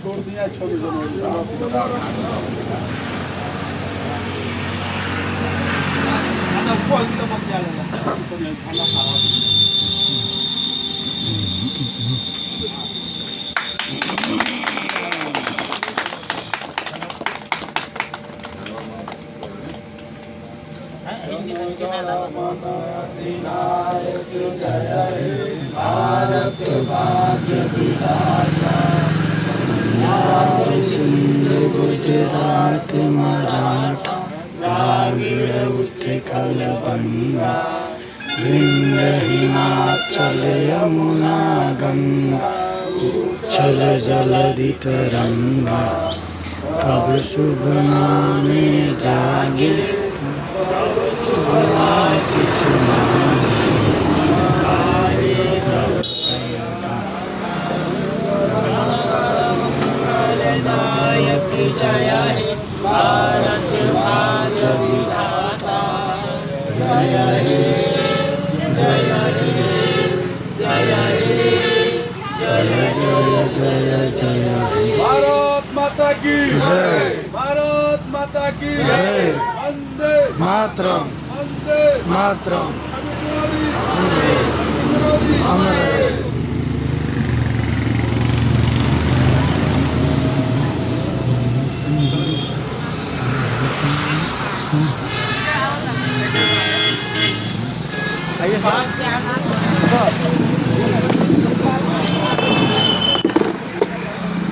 छोड़ दिया 26 जनवरी भारत भाग्य विधाता सिंध गुजरात मराठा द्राविड़ उत्कल बंगा विंध्य हिमाचल यमुना गंगा उच्छल जलधि तरंगा तब शुभ नामे जागे आशीष नायक जय हे भारत भाग्य विधाता जय हे जय हे जय हे जय जय जय जय हे भारत माता की जय भारत माता की जय वंदे मातरम वंदे मातरम अमर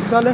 चले